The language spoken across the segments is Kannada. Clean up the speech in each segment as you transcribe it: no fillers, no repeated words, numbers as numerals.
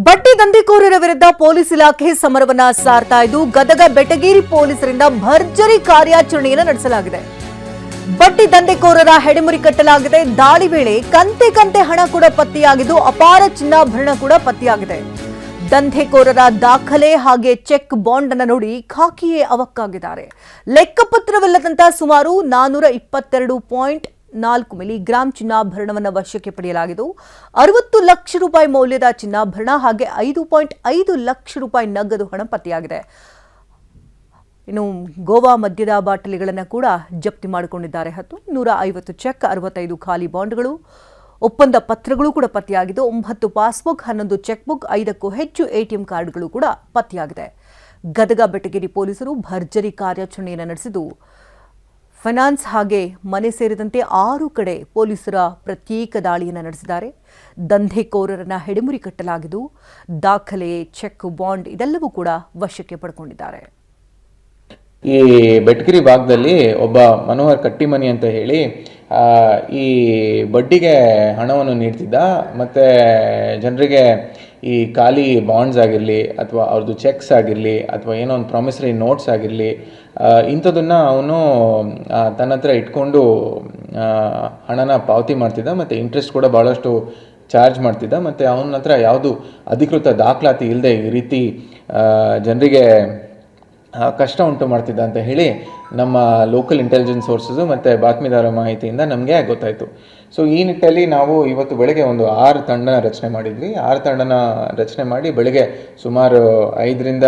ಬಡ್ಡಿ ದಂಧೆಕೋರರ ವಿರುದ್ಧ ಪೊಲೀಸ್ ಇಲಾಖೆ ಸಮರವನ್ನ ಸಾರ್ತಾ ಇದ್ದು ಗದಗ ಬೆಟಗೇರಿ ಪೊಲೀಸರಿಂದ ಭರ್ಜರಿ ಕಾರ್ಯಾಚರಣೆಯನ್ನು ನಡೆಸಲಾಗಿದೆ. ಬಡ್ಡಿ ದಂಧೆಕೋರರ ಹೆಡೆಮುರಿ ಕಟ್ಟಲಾಗಿದೆ. ದಾಳಿ ವೇಳೆ ಕಂತೆ ಹಣ ಕೂಡ ಪತ್ತೆಯಾಗಿದ್ದು ಅಪಾರ ಚಿನ್ನಾಭರಣ ಕೂಡ ಪತ್ತೆಯಾಗಿದೆ. ದಂಧೆಕೋರರ ದಾಖಲೆ ಹಾಗೆ ಚೆಕ್ ಬಾಂಡ್ ಅನ್ನು ನೋಡಿ ಖಾಕಿಯೇ ಅವಕ್ಕಾಗಿದ್ದಾರೆ. ಲೆಕ್ಕಪತ್ರವಿಲ್ಲದಂತಹ ಸುಮಾರು 422.4 ಮಿಲಿಗ್ರಾಂ ಚಿನ್ನಾಭರಣವನ್ನು ವಶಕ್ಕೆ ಪಡೆಯಲಾಗಿದ್ದು 60 ಲಕ್ಷ ರೂಪಾಯಿ ಮೌಲ್ಯದ ಚಿನ್ನಾಭರಣ ಹಾಗೆ 5.5 ಲಕ್ಷ ರೂಪಾಯಿ ನಗದು ಹಣ ಪತ್ತೆಯಾಗಿದೆ. ಇನ್ನು ಗೋವಾ ಮದ್ಯದ ಬಾಟಲಿಗಳನ್ನು ಕೂಡ ಜಪ್ತಿ ಮಾಡಿಕೊಂಡಿದ್ದಾರೆ. 150 ಚೆಕ್, 65 ಖಾಲಿ ಬಾಂಡ್ಗಳು, ಒಪ್ಪಂದ ಪತ್ರಗಳು ಕೂಡ ಪತ್ತೆಯಾಗಿದ್ದು 9 ಪಾಸ್ಬುಕ್, 11 ಚೆಕ್ ಬುಕ್, 5ಕ್ಕೂ ಹೆಚ್ಚು ಎಟಿಎಂ ಕಾರ್ಡ್ಗಳು ಕೂಡ ಪತ್ತೆಯಾಗಿದೆ. ಗದಗ ಬೆಟಗೇರಿ ಪೊಲೀಸರು ಭರ್ಜರಿ ಕಾರ್ಯಾಚರಣೆಯನ್ನು ನಡೆಸಿದ್ದು ಫೈನಾನ್ಸ್ ಹಾಗೆ ಮನೆ ಸೇರಿದಂತೆ 6 ಕಡೆ ಪೊಲೀಸರ ಪ್ರತ್ಯೇಕ ದಾಳಿಯನ್ನು ನಡೆಸಿದ್ದಾರೆ. ದಂಧೆಕೋರರನ್ನ ಹೆಡೆಮುರಿ ಕಟ್ಟಲಾಗಿದ್ದು ದಾಖಲೆ, ಚೆಕ್, ಬಾಂಡ್ ಇದೆಲ್ಲವೂ ಕೂಡ ವಶಕ್ಕೆ ಪಡ್ಕೊಂಡಿದ್ದಾರೆ. ಈ ಬೆಟಗೇರಿ ಭಾಗದಲ್ಲಿ ಒಬ್ಬ ಮನೋಹರ್ ಕಟ್ಟಿಮನಿ ಅಂತ ಹೇಳಿ ಈ ಬಡ್ಡಿಗೆ ಹಣವನ್ನು ನೀಡ್ತಿದ್ದ. ಮತ್ತು ಜನರಿಗೆ ಈ ಖಾಲಿ ಬಾಂಡ್ಸ್ ಆಗಿರಲಿ ಅಥವಾ ಅವ್ರದ್ದು ಚೆಕ್ಸ್ ಆಗಿರಲಿ ಅಥವಾ ಏನೋ ಒಂದು ಪ್ರಾಮಿಸರಿ ನೋಟ್ಸ್ ಆಗಿರಲಿ ಇಂಥದನ್ನು ಅವನು ತನ್ನ ಹತ್ರ ಇಟ್ಕೊಂಡು ಹಣನ ಪಾವತಿ ಮಾಡ್ತಿದ್ದ. ಮತ್ತು ಇಂಟ್ರೆಸ್ಟ್ ಕೂಡ ಭಾಳಷ್ಟು ಚಾರ್ಜ್ ಮಾಡ್ತಿದ್ದ. ಮತ್ತು ಅವನ ಹತ್ರ ಯಾವುದು ಅಧಿಕೃತ ದಾಖಲಾತಿ ಇಲ್ಲದೆ ಈ ರೀತಿ ಜನರಿಗೆ ಕಷ್ಟ ಉಂಟು ಮಾಡ್ತಿದ್ದ ಅಂತ ಹೇಳಿ ನಮ್ಮ ಲೋಕಲ್ ಇಂಟೆಲಿಜೆನ್ಸ್ ಸೋರ್ಸಸ್ಸು ಮತ್ತು ಬಾತ್ಮೀದಾರರ ಮಾಹಿತಿಯಿಂದ ನಮಗೆ ಗೊತ್ತಾಯಿತು. ಸೊ ಈ ನಿಟ್ಟಲ್ಲಿ ನಾವು ಇವತ್ತು ಬೆಳಗ್ಗೆ ಒಂದು 6 ತಂಡನ ರಚನೆ ಮಾಡಿದ್ವಿ. 6 ತಂಡನ ರಚನೆ ಮಾಡಿ ಬೆಳಗ್ಗೆ ಸುಮಾರು 5ರಿಂದ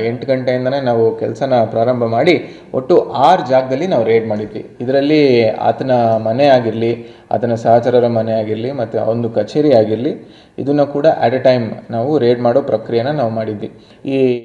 8 ಗಂಟೆಯಿಂದನೇ ನಾವು ಕೆಲಸನ ಪ್ರಾರಂಭ ಮಾಡಿ ಒಟ್ಟು 6 ಜಾಗದಲ್ಲಿ ನಾವು ರೇಡ್ ಮಾಡಿದ್ವಿ. ಇದರಲ್ಲಿ ಆತನ ಮನೆ ಆಗಿರಲಿ, ಆತನ ಸಹಚರರ ಮನೆ ಆಗಿರಲಿ ಮತ್ತು ಒಂದು ಕಚೇರಿ ಆಗಿರಲಿ, ಇದನ್ನು ಕೂಡ ಅಟ್ ಎ ಟೈಮ್ ನಾವು ರೇಡ್ ಮಾಡೋ ಪ್ರಕ್ರಿಯೆನ ನಾವು ಮಾಡಿದ್ವಿ. ಈ